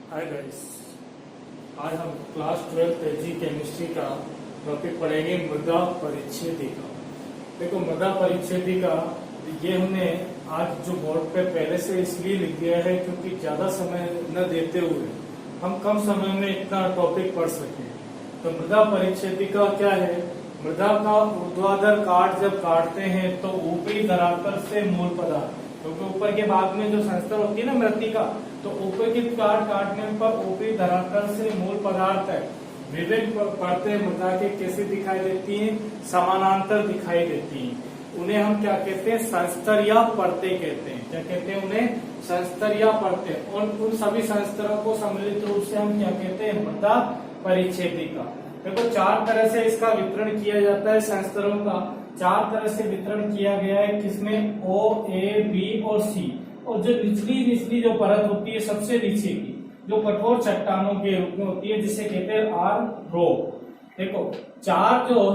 Hi guys, आज हम class 12 एजी chemistry का टॉपिक पढ़ेंगे मृदा परिच्छेदिका। देखो, मृदा परिच्छेदिका ये हमने आज जो बोर्ड पे पहले से इसलिए लिख दिया है क्योंकि ज्यादा समय न देते हुए हम कम समय में इतना टॉपिक पढ़ सके। तो मृदा परिच्छेदिका क्या है? मृदा का ऊर्ध्वाधर काट जब काटते हैं तो ऊपरी धरातल से मूल पदार्थ, क्योंकि ऊपर के भाग में जो संस्तर होती है ना मृतिका, तो ऊपर की काट काटने पर ऊपरी धरातल से मूल पदार्थ है विभिन्न परतें मृदा के कैसे दिखाई देती हैं? समानांतर दिखाई देती हैं। उन्हें हम क्या कहते हैं? संस्तर या परतें कहते हैं। क्या कहते हैं उन्हें? संस्तर या परतें। और उन सभी संस्तरों को सम्मिलित रूप से हम क्या कहते हैं? मृदा परिच्छेदिका। देखो, चार तरह से इसका वितरण किया जाता है। संस्तरों का चार तरह से वितरण किया गया है। किसमें? ओ, ए, बी और सी। और जो निचली जो परत होती है सबसे नीचे की, जो कठोर चट्टानों के रूप में होती है, जिसे कहते हैं आर रो। देखो, चार जो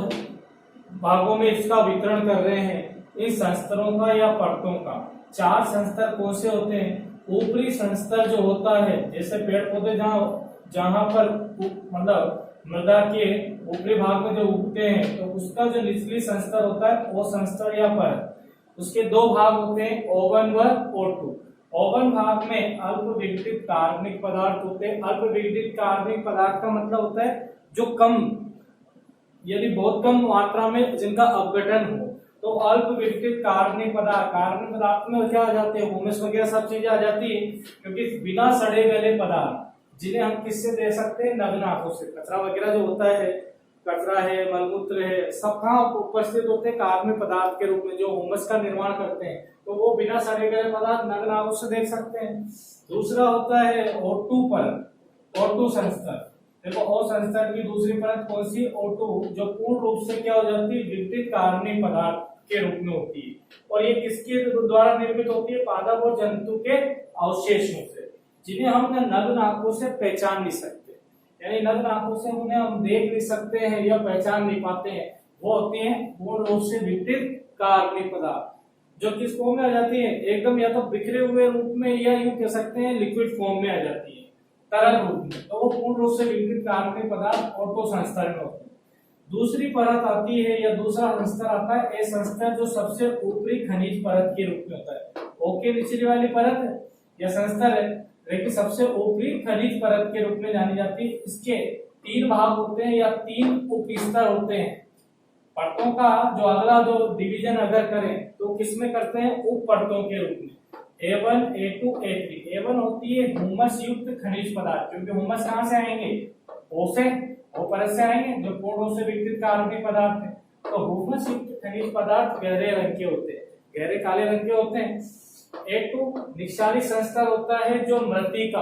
भागों में इसका वितरण कर रहे हैं इन संस्तरों का या परतों का। चार संस्तर कौन से होते हैं? ऊपरी संस्तर जो होता है, जैसे पेड़ पौधे जहां पर मतलब मृदा के ऊपरी भाग में जो उगते हैं, तो उसका जो निचली संस्तर होता है वो संस्तर या परत। उसके दो भाग होते हैं, O1 व O2। O1 भाग में अल्प विघटित कार्बनिक पदार्थ होते हैं। अल्प विघटित कार्बनिक पदार्थ का मतलब होता है जो कम, यदि बहुत कम मात्रा में जिनका अपघटन हो, तो अल्प विघटित कार्बनिक पदार्थ में क्या आ जाते हैं? ह्यूमस वगैरह सब चीजें आ जाती है, क्योंकि बिना सड़े गले पदार्थ जिन्हें हम किससे दे सकते हैं? नग्न आंखों से। कचरा वगैरह जो होता है, कचरा है, मलमूत्र है, सब कहाँ उपस्थित होते हैं? कार्बनिक पदार्थ के रूप में जो ह्यूमस का निर्माण करते हैं, तो वो बिना सड़े गले पदार्थ नग्न आंखों से देख सकते हैं। दूसरा होता है O2 परत, O2 संस्तर। देखो, O संस्तर की दूसरी परत कौन सी? O2, जो पूर्ण रूप से क्या हो जाती है? विघटित कार्बनिक पदार्थ के रूप में होती है। और ये किसके द्वारा निर्मित होती है? पादप और जंतु के अवशेषों से, जिन्हें हम नग्न आंखों से पहचान नहीं सकते। यानी नग्न आंखों से उन्हें हम देख नहीं सकते हैं या पहचान नहीं पाते हैं। वो होती हैं पूर्ण रूप से विघटित कार्बनिक पदार्थ, जो किस फॉर्म में आ जाती है? एकदम या तो बिखरे हुए रूप में, या यूं कह सकते हैं लिक्विड फॉर्म में आ जाती है, तरल रूप में। तो वो पूर्ण रूप से विघटित कार्बनिक पदार्थ O2 संस्तर में होते हैं। दूसरी परत आती है या दूसरा संस्तर आता है ए संस्तर, जो सबसे ऊपरी खनिज परत के रूप में होता है। O के निचली वाली परत या संस्तर है, लेकिन सबसे ऊपरी खनिज परत के रूप में जानी जाती है। इसके तीन भाग होते हैं या तीन उपस्तर होते हैं। परतों का जो अगला जो डिवीजन अगर करें तो किसमें करते हैं? उप परतों के रूप में। A1, A2, A3। A1 होती है ह्यूमस युक्त खनिज पदार्थ, क्योंकि ह्यूमस कहां से आएंगे? O से, O परत से आएंगे, जो पूर्ण रूप से विघटित कार्बनिक पदार्थ है। तो ह्यूमस युक्त खनिज पदार्थ गहरे रंग के होते हैं, गहरे काले रंग के होते हैं। A2 निक्षारित संस्तर होता है, जो मृतिका,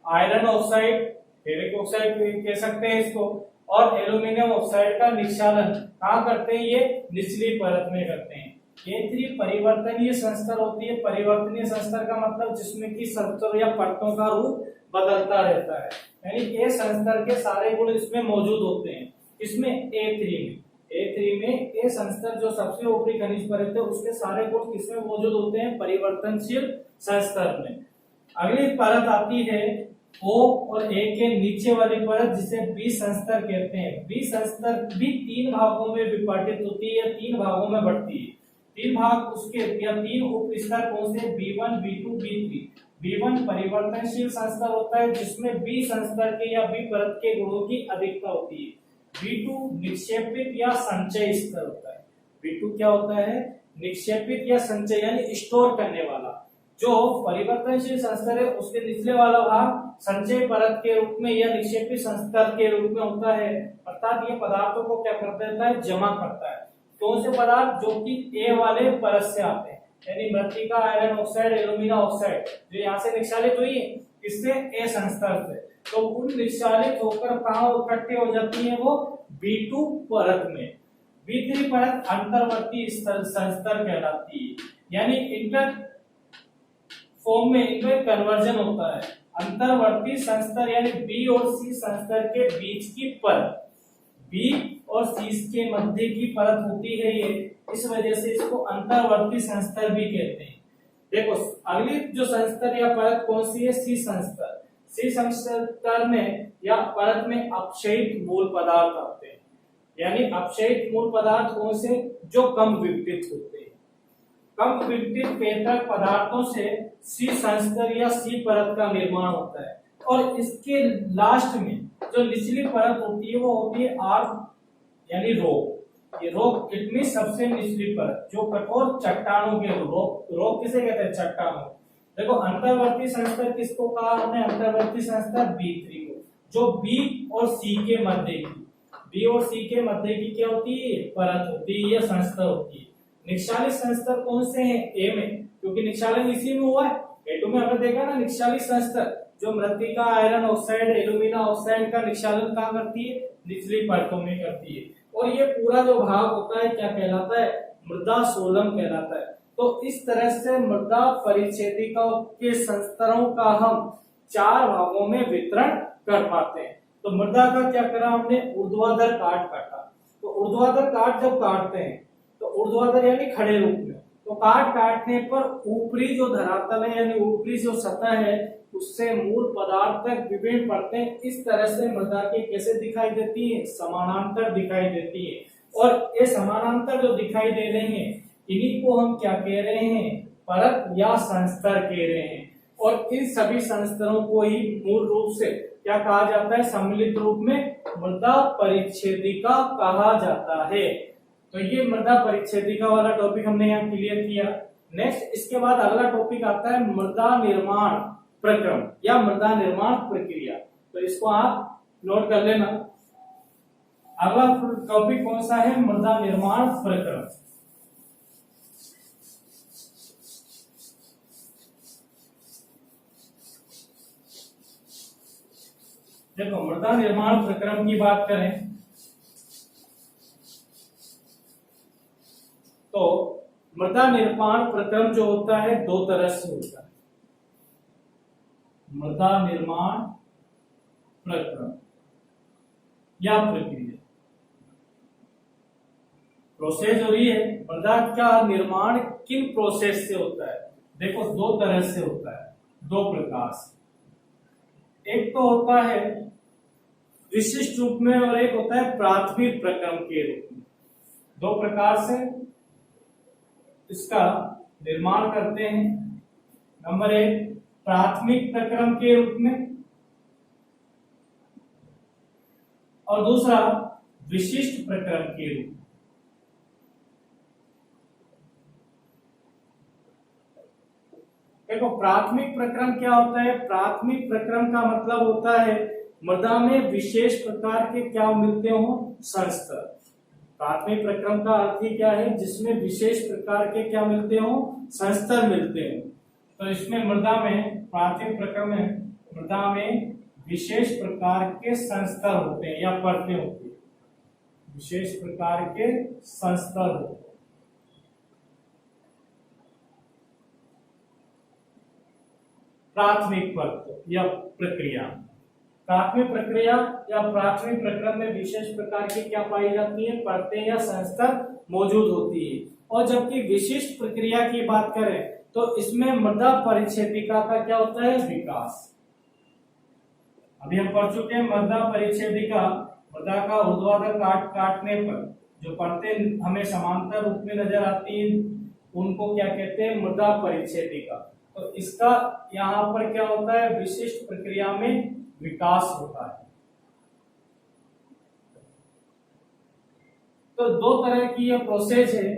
आयरन ऑक्साइड, फेरिक ऑक्साइड कह सकते हैं इसको, और एल्यूमिनियम ऑक्साइड का निक्षालन कहाँ करते हैं? ये निचली परत में करते हैं। A3 परिवर्तनीय संस्तर होती है। परिवर्तनीय संस्तर का मतलब जिसमें कि संस्तर या परतों का रूप बदलता रहता है, यानी ए संस्तर के सारे गुण इसमें मौजूद होते हैं। इसमें A3 में ए संस्तर जो सबसे ऊपरी खनिज परत है, उसके सारे गुण किसमें मौजूद होते हैं? परिवर्तनशील संस्तर में। अगली परत आती है O और A के नीचे वाली परत, जिसे B संस्तर कहते हैं। B संस्तर भी तीन भागों में विभाजित होती है या तीन भागों में बढ़ती है। तीन भाग उसके या तीन उपस्तर कौन से? B1, B2, B3। B1 परिवर्तनशील संस्तर होता है, जिसमें B संस्तर के या B परत के गुणों की अधिकता होती है। B2 निक्षेपित या संचय स्तर होता है। B2 क्या होता है? निक्षेपित या संचय, यानी स्टोर करने वाला। जो परिवर्तनशील संस्तर है, उसके निचले वाला भाग संचय परत के रूप में या निक्षेपित संस्तर के रूप में होता है, अर्थात ये पदार्थों को क्या कर देता है? जमा करता है। कौन से पदार्थ? जो कि ए वाले परत से आते हैं, यानी मृतिका, आयरन ऑक्साइड, एल्यूमिना ऑक्साइड, जो यहाँ से निक्षालित हुई है इससे ए संस्तर से, तो उन निक्षालित होकर कहाँ इकट्ठे हो जाती है? वो B2 परत में। B3 परत अंतर्वर्ती संस्तर कहलाती है, यानी इंटर फॉर्म में इनमें कन्वर्जन होता है। अंतर्वर्ती संस्तर यानी बी और सी संस्तर के बीच की परत, बी और सी के मध्य की परत होती है ये, इस वजह से इसको अंतर्वर्ती संस्तर भी कहते हैं। देखो, अगली जो संस्तर या परत कौन सी है? सी संस्तर। सी संस्तर में या परत में अपक्षयित मूल पदार्थ आते हैं। यानी अपक्षयित मूल पदार्थ कौन से? जो कम विघटित होते हैं। कम विघटित पेतक पदार्थों से सी संस्तर या सी परत का निर्माण होता है और इसके लास्ट में जो निचली परत होती है वो होती है आर यानी रोक। ये रोक कितनी सबसे निचली परत जो कठोर चट्टानों के रोक किसे कहते हैं? चट्टानों। देखो अंतर्वर्ती संस्तर किसको कहा हमने? अंतर्वर्ती संस्तर B3 को, जो बी और सी के मध्य की, बी और सी के मध्य की क्या होती है? परत होती है या संस्तर होती है। निक्षालित संस्तर कौन से हैं? ए में, क्योंकि निक्षालन इसी में हुआ है। A2 में हमने देखा ना निक्षालित संस्तर जो मृत्तिका, आयरन ऑक्साइड, एल्यूमिना ऑक्साइड का निक्षालन कहाँ करती है? निचली परतों में करती है। और ये पूरा जो भाग होता है क्या कहलाता है? मृदा सोलम कहलाता है। तो इस तरह से मृदा परिच्छेदिका के संस्तरों का हम 4 भागों में वितरण कर पाते हैं। तो मृदा का क्या करा हमने? ऊर्ध्वाधर काट काटा। तो ऊर्ध्वाधर काट जब काटते हैं तो ऊर्ध्वाधर यानी खड़े रूप में, तो काट काटने पर ऊपरी जो धरातल है यानी ऊपरी जो सतह है उससे मूल पदार्थ तक विभिन्न परतें इस तरह से मृदा के कैसे दिखाई देती है? समानांतर दिखाई देती है। और ये समानांतर जो दिखाई दे रहे हैं इन्हीं को हम क्या कह रहे हैं? परत या संस्तर कह रहे हैं। और इन सभी संस्तरों को ही मूल रूप से क्या कहा जाता है? सम्मिलित रूप में मृदा परिच्छेदिका कहा जाता है। तो ये मृदा परिच्छेदिका वाला टॉपिक हमने यहाँ क्लियर किया। नेक्स्ट इसके बाद अगला टॉपिक आता है मृदा निर्माण प्रक्रम या मृदा निर्माण प्रक्रिया। तो इसको आप नोट कर लेना। अगला टॉपिक कौन सा है? मृदा निर्माण प्रक्रम। देखो मृदा निर्माण प्रक्रम की बात करें तो मृदा निर्माण प्रक्रम जो होता है 2 तरह से होता है। मृदा निर्माण प्रक्रम या प्रक्रिया प्रोसेस हो रही है। मृदा का निर्माण किन प्रोसेस से होता है? देखो 2 तरह से होता है, 2 प्रकार से। एक तो होता है विशिष्ट रूप में और एक होता है प्राथमिक प्रक्रम के रूप में। 2 प्रकार से इसका निर्माण करते हैं। नंबर 1 प्राथमिक प्रक्रम के रूप में और दूसरा विशिष्ट प्रक्रम के रूप में। देखो प्राथमिक प्रक्रम क्या होता है? प्राथमिक प्रक्रम का मतलब होता है मृदा में विशेष प्रकार के क्या मिलते हो? संस्तर। प्राथमिक प्रक्रम का अर्थ ही क्या है? जिसमें विशेष प्रकार के क्या मिलते हो? संस्तर मिलते हो। तो इसमें मृदा में प्राथमिक प्रक्रम में मृदा में विशेष प्रकार के संस्तर होते हैं या परतें होती है। विशेष प्रकार के संस्तर होते हैं। प्राथमिक परत या प्रक्रिया, प्राथमिक प्रक्रिया या प्राथमिक प्रक्रम में विशेष प्रकार की क्या पाई जाती है? परतें या संस्तर मौजूद होती है। और जबकि विशिष्ट प्रक्रिया की बात करें तो इसमें मृदा परिच्छेदिका का क्या होता है? विकास। अभी हम पढ़ चुके हैं मृदा परिच्छेदिका, मृदा का ऊर्ध्वाधर काटने पर जो परतें हमें समांतर रूप में नजर आती हैं उनको क्या कहते हैं? मृदा परिच्छेदिका। तो इसका यहाँ पर क्या होता है? विशिष्ट प्रक्रिया में विकास होता है। तो 2 तरह की यह प्रोसेस है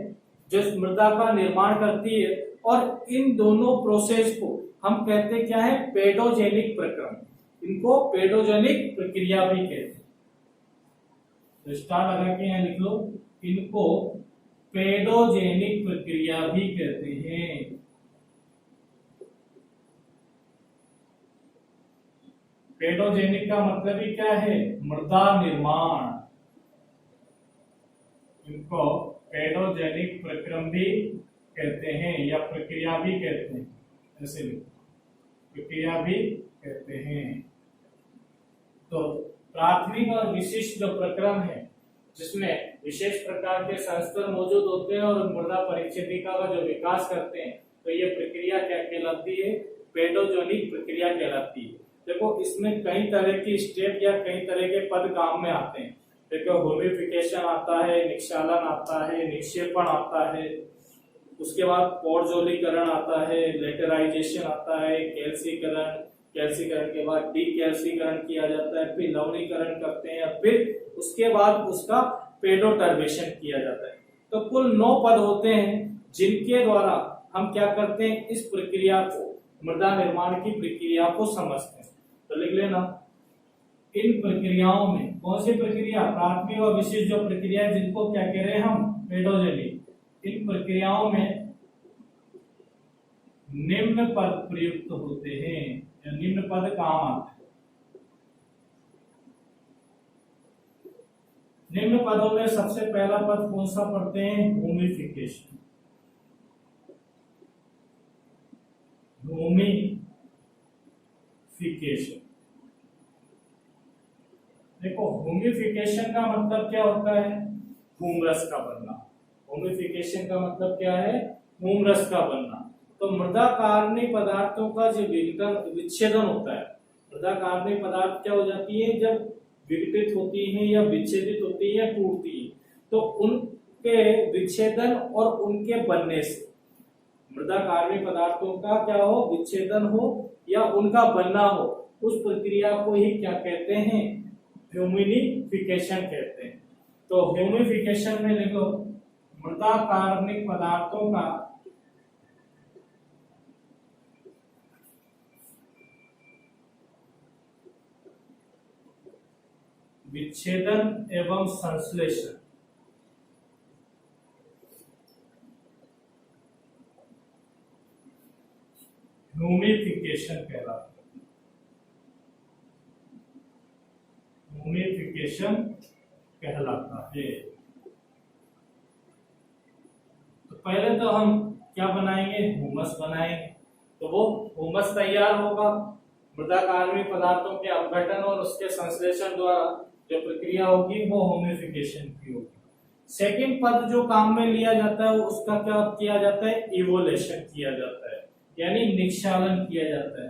जो मृदा का निर्माण करती है और इन दोनों प्रोसेस को हम कहते क्या है? पेडोजेनिक प्रक्रम। इनको पेडोजेनिक प्रक्रिया भी कहते हैं। तो स्टार लगा के यहाँ लिख लो, इनको पेडोजेनिक प्रक्रिया भी कहते हैं। पेडोजेनिक का मतलब ही क्या है? मृदा निर्माण। इनको पेडोजेनिक प्रक्रम भी कहते हैं या प्रक्रिया भी कहते हैं। ऐसे प्रक्रिया भी कहते हैं। तो प्राथमिक और विशिष्ट जो प्रक्रम है जिसमें विशेष प्रकार के संस्तर मौजूद होते हैं और मृदा परिच्छेदिका का जो विकास करते हैं, तो ये प्रक्रिया क्या कहलाती है? पेडोजेनिक प्रक्रिया कहलाती है। देखो इसमें कई तरह की स्टेप या कई तरह के पद काम में आते हैं। देखो होमिफिकेशन आता है, निक्षालन आता है, निक्षेपण आता है, उसके बाद पोरजोलीकरण आता है, लेटराइजेशन आता है, कैल्सीकरण, कैल्सीकरण के बाद डीकैल्सीकरण किया जाता है, फिर लवणीकरण करते हैं, फिर उसके बाद उसका पेडोटर्बेशन किया जाता है। तो कुल 9 पद होते हैं जिनके द्वारा हम क्या करते हैं, इस प्रक्रिया को, मृदा निर्माण की प्रक्रिया को समझते हैं। तो लिख लेना, इन प्रक्रियाओं में कौन सी प्रक्रिया, प्राथमिक और विशेष जो प्रक्रिया है जिनको क्या कह रहे हैं हम, पेडोजेनी, इन प्रक्रियाओं में निम्न पद प्रयुक्त होते हैं या निम्न पद काम आते हैं। निम्न पदों में सबसे पहला पद कौन सा पढ़ते हैं, होमिफिकेशन। होमिफिकेशन, देखो होमिफिकेशन का मतलब क्या होता है, हुमरस का बनना। होमिफिकेशन का मतलब क्या है, हुमरस का बनना। तो मृदा कार्बनिक पदार्थों का जो विच्छेदन होता है, मृदा कार्बनिक पदार्थ क्या हो जाती है, जब विघटित होती है या विच्छेदित होती है या टूटती है, तो उनके विच्छेदन और उनके बनने से मृदा कार्बनिक पदार्थों का क्या हो, विच्छेदन हो या उनका बनना हो, उस प्रक्रिया को ही क्या कहते हैं, ह्यूमिनिफिकेशन कहते हैं। तो ह्यूमिफिकेशन में लिखो, मृदा कार्बनिक पदार्थों का विच्छेदन एवं संश्लेषण, ह्यूमिफिकेशन कहलाता है। ह्यूमिफिकेशन कहलाता है। तो पहले तो हम क्या बनाएंगे, ह्यूमस बनाएंगे। तो वो ह्यूमस तैयार होगा मृदा कार्बनिक पदार्थों के अपघटन और उसके संश्लेषण द्वारा जो प्रक्रिया होगी वो होमिफिकेशन की होगी। सेकंड पद जो काम में लिया जाता है उसका क्या किया जाता है, इवोल्यूशन किया जाता है, यानी निक्षालन किया जाता है।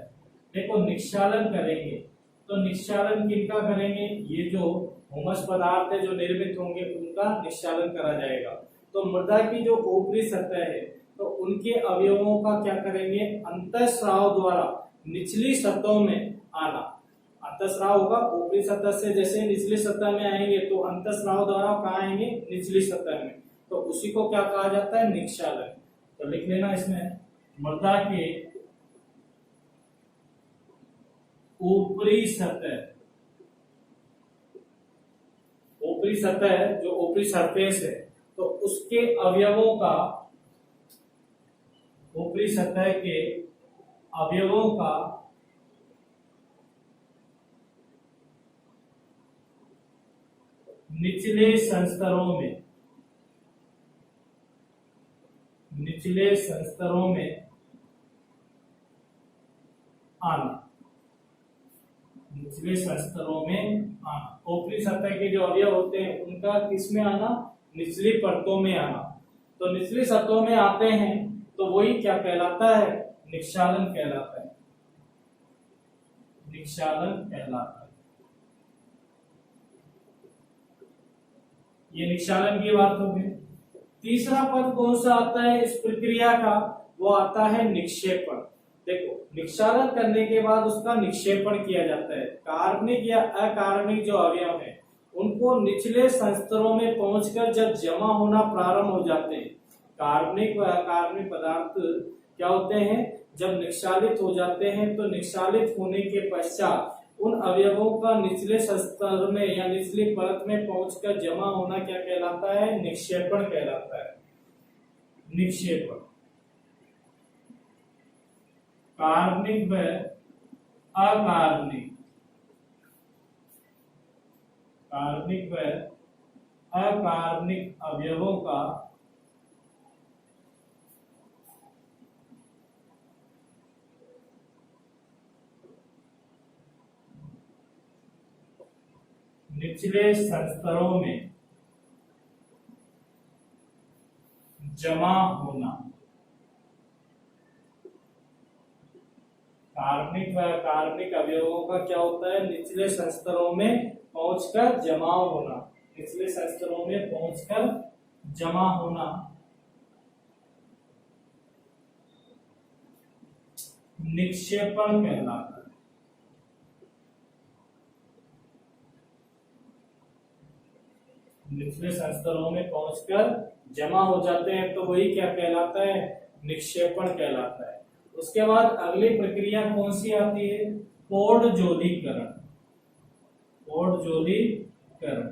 देखो निक्षालन करेंगे तो निक्षालन किनका करेंगे, ये जो ह्यूमस पदार्थ है जो निर्मित होंगे उनका निक्षालन करा जाएगा। तो मृदा की जो ऊपरी सतह है तो उनके अवयवों का क्या करेंगे, अंतःस्राव द्वारा निचली सतहों में आना। अंतःस्राव होगा ऊपरी सतह से, जैसे निचली सतह में आएंगे तो अंतःस्राव द्वारा कहाँ आएंगे, निचली सतह में, तो उसी को क्या कहा जाता है, निक्षालन। तो लिख लेना इसमें, मृदा के ऊपरी सतह, ऊपरी सतह जो ऊपरी सरफेस है तो उसके अवयवों का, ऊपरी सतह के अवयवों का निचले संस्तरों में, निचले संस्तरों में आना, निचले संस्तरों में आना। ऊपरी सतह के जो अवयव होते हैं उनका किस में आना, निचली परतों में आना। तो निचली सतहों में आते हैं तो वही क्या कहलाता है, निक्षालन कहलाता है, निक्षालन कहलाता है। ये निक्षालन की बात हो गई। तीसरा पद कौन सा आता है इस प्रक्रिया का, वो आता है निक्षेपण। देखो निक्षालन करने के बाद उसका निक्षेपण किया जाता है। कार्बनिक या अकार्बनिक जो अवयव है उनको निचले संस्तरों में पहुंचकर जब जमा होना प्रारंभ हो जाते हैं, कार्बनिक व अकार्बनिक पदार्थ क्या होते हैं, जब निक्षालित हो जाते हैं तो निक्षालित होने के पश्चात उन अवयवों का निचले स्तर में या निचली परत में पहुंचकर जमा होना क्या कहलाता है, निक्षेपण कहलाता है। निक्षेपण कार्बनिक व अकार्बनिक, कार्बनिक व अकार्बनिक अवयवों का निचले संस्तरों में जमा होना, कार्बनिक अवयवों का क्या होता है, निचले संस्तरों में पहुंचकर जमा होना, निचले संस्तरों में पहुंचकर जमा होना निक्षेपण कहलाता है। निचले संस्तरों में पहुंचकर जमा हो जाते हैं तो वही क्या कहलाता है, निक्षेपण कहलाता है। उसके बाद अगली प्रक्रिया कौन सी आती है, पोडजोलीकरण। पोडजोलीकरण,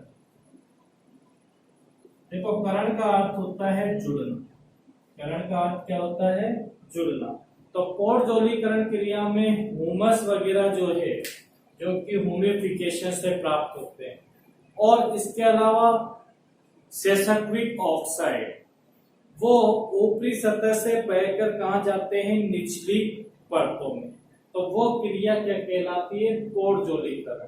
देखो करण का अर्थ होता है जुड़ना, करण का अर्थ क्या होता है, जुड़ना। तो पोडजोलीकरण क्रिया में ह्यूमस वगैरह जो है, जो कि ह्यूमिफिकेशन से प्राप्त होते हैं, और इसके अलावा सेसक्विक ऑक्साइड वो ऊपरी सतह से बहकर कहां जाते हैं, निचली परतों में। तो वो क्रिया क्या कहलाती है, पोडजोलीकरण।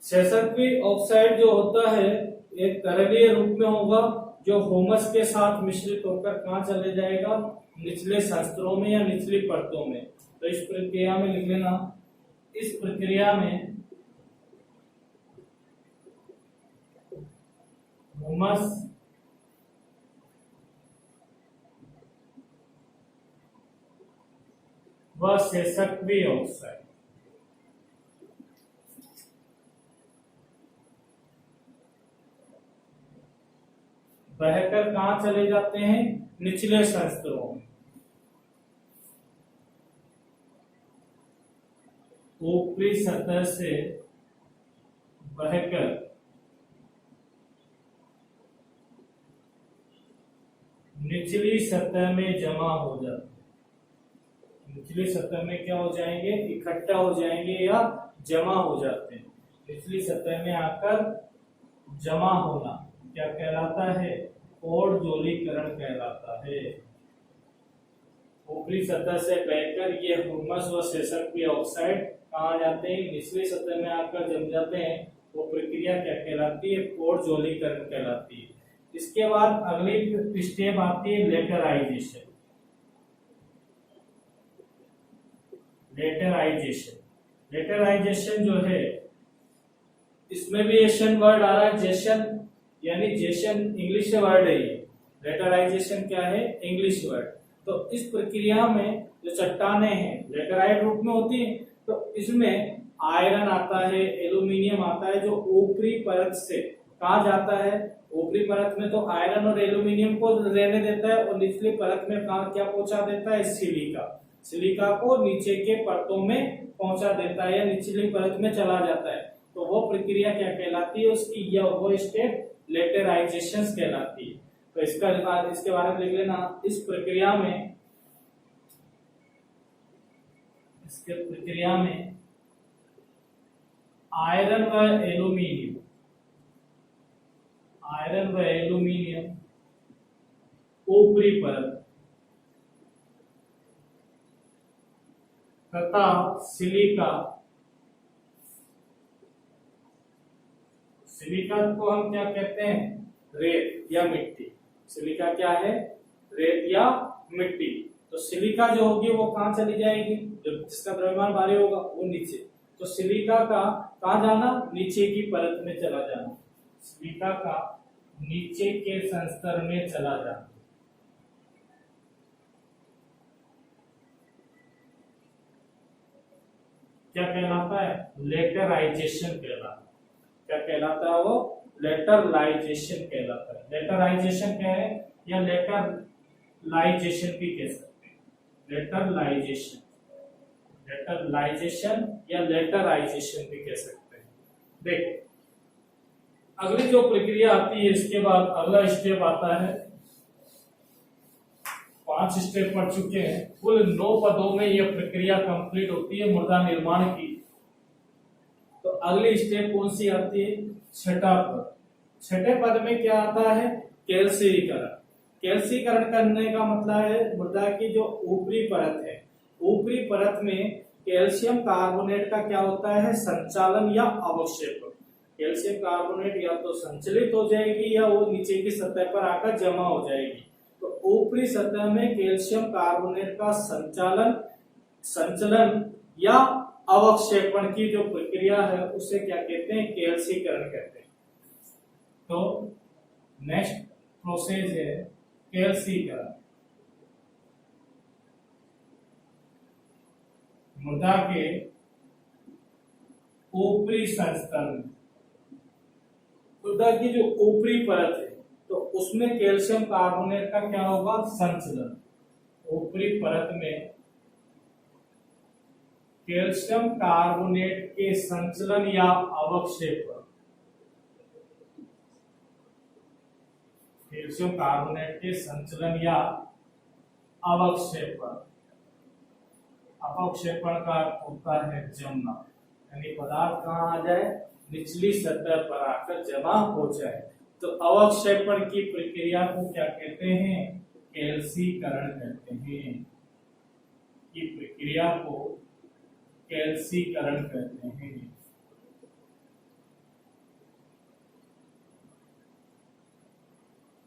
सेसक्विक ऑक्साइड जो होता है एक तरलीय रूप में होगा, जो ह्यूमस के साथ मिश्रित होकर कहां चले जाएगा, निचले संस्तरों में या निचली परतों में। तो इस प्रक्रिया में लिख लेना, इस प्रक्रिया में ह्यूमस व सेसक्विक ऑक्साइड बहकर कहां चले जाते हैं, निचले संस्तरों में। ऊपरी सतह से बहकर निचली सतह में जमा हो जाते, निचली सतह में क्या हो जाएंगे, इकट्ठा हो जाएंगे या जमा हो जाते हैं। निचली सतह में आकर जमा होना क्या कहलाता है, पोडजोलीकरण कहलाता है। ऊपरी सतह से बहकर ये ह्यूमस व सेसक्विक ऑक्साइड कहाँ जाते हैं, निचली सतह में आकर जम जाते हैं। वो प्रक्रिया क्या कहलाती है, पोडजोलीकरण कहलाती है। इसके बाद अगली स्टेप आती है लेटराइजेशन। लेटराइजेशन जो है, इसमें भी एशियन वर्ड आ रहा है, जेशन, यानी जेशन इंग्लिश से वर्ड है ये। लेटराइजेशन क्या है, इंग्लिश वर्ड। तो इस प्रक्रिया में जो चट्टाने हैं लेटराइट रूप में होती है, तो इसमें आयरन आता है, एल्यूमिनियम आता है, जो ऊपरी परत से कहा जाता है, ऊपरी परत में तो आयरन और एल्यूमिनियम को रहने देता है, और निचली परत में क्या पहुंचा देता है, सिलिका को नीचे के परतों में पहुंचा देता है या निचली परत में चला जाता है। तो वो प्रक्रिया क्या कहलाती है, उसकी वो स्टेप लेटराइजेशन कहलाती है। तो इसके बारे में लिख लेना, इस प्रक्रिया में आयरन व एल्यूमिनियम ऊपरी परत तथा सिलिका को हम क्या कहते हैं, रेत या मिट्टी। सिलिका क्या है, रेत या मिट्टी। तो सिलिका जो होगी वो कहां चली जाएगी, जिसका द्रव्यमान भारी होगा वो नीचे। तो सिलिका का कहां जाना, नीचे की परत में चला जाना, सिलिका का नीचे के संस्तर में चला जाना। क्या कहलाता है, लेटराइजेशन कहलाता है। क्या कहलाता है वो, लेटराइजेशन कहलाता है। लेटराइजेशन क्या है, या लेटराइजेशन भी कह सकते हैं, लेटराइजेशन या लेटराइजेशन भी कह सकते हैं। देखो अगली जो प्रक्रिया आती है, इसके बाद अगला स्टेप आता है, 5 स्टेप पढ़ चुके हैं, कुल 9 पदों में यह प्रक्रिया कंप्लीट होती है मृदा निर्माण की। तो अगली स्टेप कौन सी आती है, छठा पद। छठे पद में क्या आता है, कैल्सीकरण। कैल्सीकरण करने का मतलब है मृदा की जो ऊपरी परत है, ऊपरी परत में कैल्शियम कार्बोनेट का क्या होता है, संचालन या अवक्षेपण। कैल्शियम कार्बोनेट या तो संचलित हो जाएगी या वो नीचे की सतह पर आकर जमा हो जाएगी। तो ऊपरी सतह में कैल्शियम कार्बोनेट का संचालन संचलन या अवक्षेपण की जो प्रक्रिया है उसे क्या कहते हैं, कैल्सीकरण कहते हैं। तो नेक्स्ट प्रोसेस है कैल्सीकरण। मृदा के ऊपरी संस्तर में, मृदा की जो ऊपरी परत है तो उसमें कैल्शियम कार्बोनेट का क्या होगा, संचलन। ऊपरी परत में कैल्शियम कार्बोनेट के संचलन या अवक्षेपण, कैल्शियम कार्बोनेट के संचलन या अवक्षेपण। अवक्षेपण का अर्थ होता है जमना, यानी पदार्थ कहाँ आ जाए, निचली सतह पर आकर जमा हो जाए। तो अवक्षेपण की प्रक्रिया को क्या कहते हैं, कैल्सीकरण कहते हैं। की प्रक्रिया को कैल्सीकरण कहते हैं।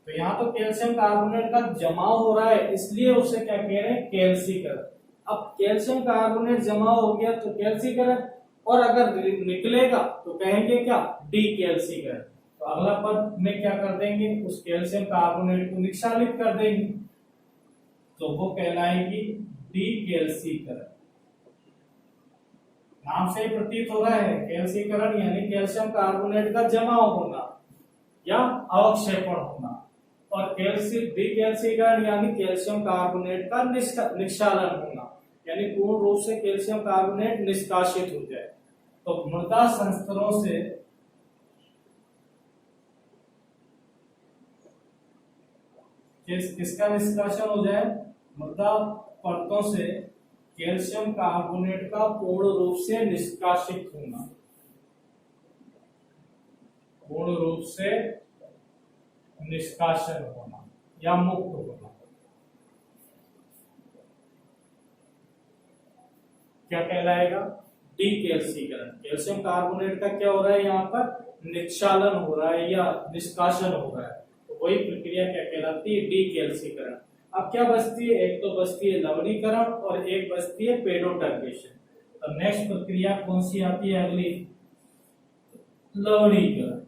तो यहाँ तो कैल्शियम कार्बोनेट का जमाव हो रहा है, इसलिए उसे क्या कह रहे हैं, कैल्सीकरण। अब कैल्शियम कार्बोनेट जमा हो गया तो कैल्सीकरण, और अगर निकलेगा तो कहेंगे क्या, डीकैल्सीकरण। तो अगला पद में क्या कर देंगे, उस कैल्शियम कार्बोनेट को निक्षालित कर देंगे, तो वो कहलाएगी डीकैल्सीकरण। नाम से ही प्रतीत हो रहा है, कैल्सीकरण यानी कैल्शियम कार्बोनेट का जमाव होना या अवक्षेपण होना, और डीकैल्सीकरण यानी कैल्शियम कार्बोनेट का निष्कालन होना, यानी पूर्ण रूप से कैल्शियम कार्बोनेट निष्कासित हो जाए। तो मृदा संस्तरों से किसका निष्कासन हो जाए, मृदा परतों से कैल्शियम कार्बोनेट का पूर्ण रूप से निष्कासित होना, पूर्ण रूप से निष्कासन होना या मुक्त होना, क्या कहलाएगा, डीकैल्सीकरण। कैल्शियम कार्बोनेट का क्या हो रहा है, यहाँ पर निक्षालन हो रहा है या निष्कासन हो रहा है, तो वही प्रक्रिया क्या कहलाती है, डीकैल्सीकरण। अब क्या बचती है, एक तो बचती है लवणीकरण और एक बचती है पेडोटर्बेशन। तो नेक्स्ट प्रक्रिया कौन सी आती है अगली, लवणीकरण।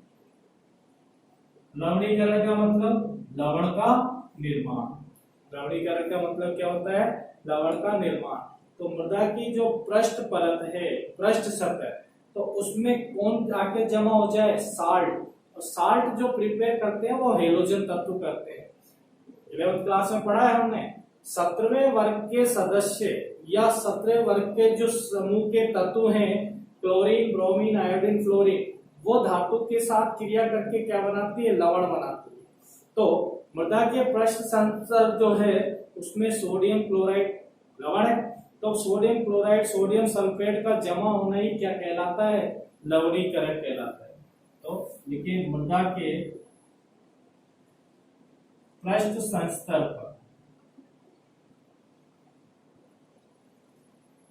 लवणीकरण का मतलब लवण का निर्माण। लवणीकरण का मतलब क्या होता है, लवण का निर्माण। तो मृदा की जो पृष्ठ परत है, पृष्ठ सतह, तो उसमें कौन आके जमा हो जाए, साल्ट। और साल्ट जो प्रिपेयर करते हैं वो हेलोजन तत्व करते हैं। 11th क्लास में पढ़ा है हमने, 17वें वर्ग के सदस्य या 17वें वर्ग के जो समूह के तत्व हैं, क्लोरीन, ब्रोमीन, आयोडीन, फ्लोरीन, वो धातु के साथ क्रिया करके क्या बनाती है, लवण बनाती है। तो मृदा के पृष्ठ संस्तर जो है उसमें सोडियम क्लोराइड लवण है, तो सोडियम क्लोराइड, सोडियम सल्फेट का जमा होना ही क्या कहलाता है, लवणीकरण कहलाता है। तो देखिए मृदा के पृष्ठ संस्तर पर,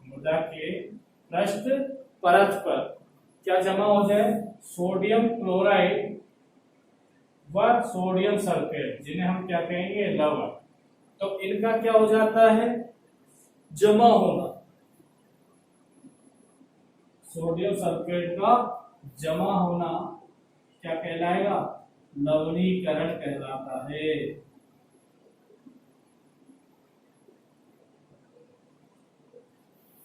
मृदा के पृष्ठ परत पर क्या जमा हो जाए, सोडियम क्लोराइड व सोडियम सल्फेट, जिन्हें हम क्या कहेंगे, लवण। तो इनका क्या हो जाता है, जमा होना, सोडियम सल्फेट का जमा होना क्या कहलाएगा, लवणीकरण कहलाता है।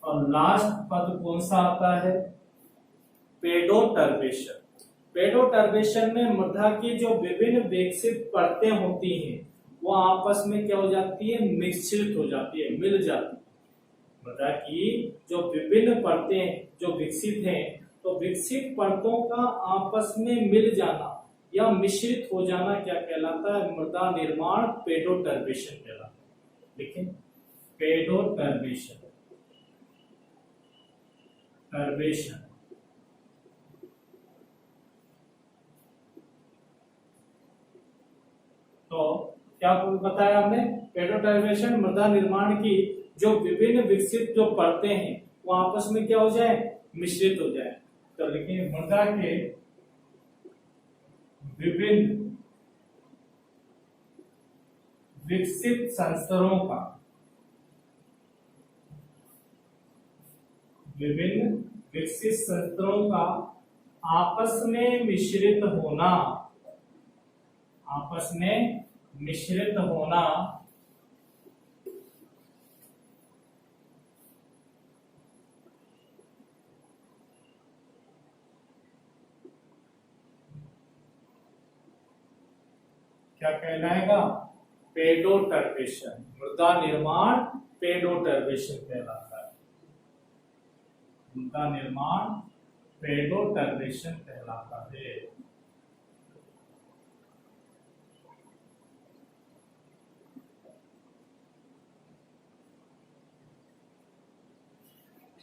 और लास्ट पद कौन सा आता है, पेडोटर्बेशन। पेडोटर्बेशन में मृदा की जो विभिन्न विकसित परतें होती हैं वो आपस में क्या हो जाती है, मिश्रित हो जाती है, मिल जाती है। मृदा की जो विभिन्न परतें जो विकसित हैं, तो विकसित परतों का आपस में मिल जाना या मिश्रित हो जाना क्या कहलाता है, मृदा निर्माण, पेडोटर्बेशन कहलाता है। लेकिन पेडोटर्बेशन, टर्बेशन, तो क्या बताया हमने, पेडोटर्बेशन मृदा निर्माण की जो विभिन्न विकसित जो परतें हैं वो आपस में क्या हो जाए, मिश्रित हो जाए। तो देखिए मृदा के विभिन्न विकसित संस्तरों का विभिन्न विकसित संतरों का आपस में मिश्रित होना, आपस में मिश्रित होना क्या कहलाएगा? पेडोटर्बेशन। मृदा निर्माण पेडोटर्बेशन कहलाता है। मृदा निर्माण पेडोटर्बेशन कहलाता है।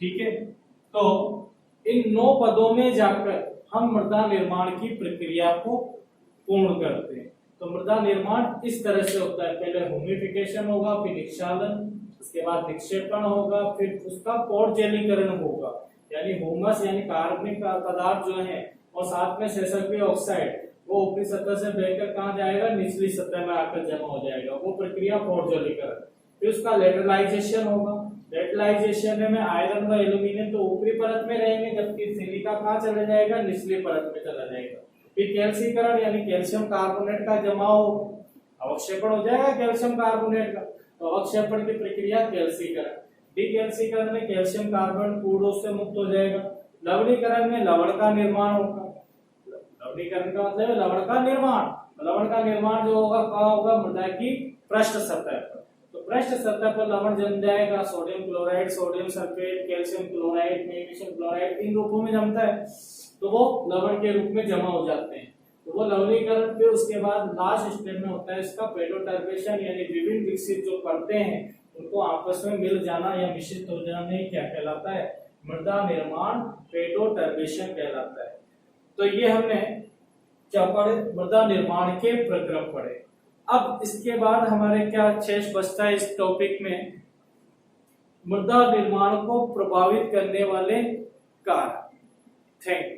ठीक है, तो इन 9 पदों में जाकर हम मृदा निर्माण की प्रक्रिया को पूर्ण करते हैं। तो मृदा निर्माण इस तरह से होता है, पहले ह्यूमिडिफिकेशन होगा, फिर निक्षालन, उसके बाद निक्षेपण होगा, फिर उसका पौध जलीकरण होगा, यानी ह्यूमस यानी कार्बनिक पदार्थ जो है और साथ में सेसल्फेट ऑक्साइड वो ऊपरी सतह से बहकर कहाँ जाएगा? निचली सतह में आकर जमा हो जाएगा, वो प्रक्रिया पौध जलीकरण। फिर उसका लेटरलाइजेशन होगा। लेटरलाइजेशन में आयरन व एल्यूमिनियम तो ऊपरी परत में रहेंगे, जबकि सिलिका कहाँ चला जाएगा? निचली परत में चला जाएगा। फिर कैल्सीकरण यानी कैल्शियम कार्बोनेट का जमाव, अवक्षेपण हो जाएगा कैल्शियम कार्बोनेट का, तो अवक्षेपण की प्रक्रिया कैल्सीकरण। डीकैल्सीकरण में कैल्शियम कार्बोनेट पूर्ण से मुक्त हो जाएगा। लवणीकरण में लवण का निर्माण होगा। लवणीकरण का मतलब लवण का निर्माण। लवण का निर्माण जो होगा कहाँ होगा? मृदा की पृष्ठ सतह पर। तो पृष्ठ सतह पर लवण जम जाएगा, sodium chloride, sodium sulphate, calcium chloride, magnesium chloride, इन रूपों में जमता है, तो वो लवण के रूप में जमा हो जाते हैं। तो वो लवणीकरण पे उसके बाद लास्ट स्टेप में होता है इसका पेडोटर्बेशन, यानी विभिन्न विकसित जो परतें हैं उनको आपस में मिल जाना या मिश्रित हो जाना ही क्या कहलाता है? मृदा निर्माण पेडोटर्बेशन कहलाता है। तो ये हमने क्या पढ़े? मृदा निर्माण के प्रक्रम पढ़े। अब इसके बाद हमारे क्या शेष बचता है इस टॉपिक में? मृदा निर्माण को प्रभावित करने वाले कारक। Thank you.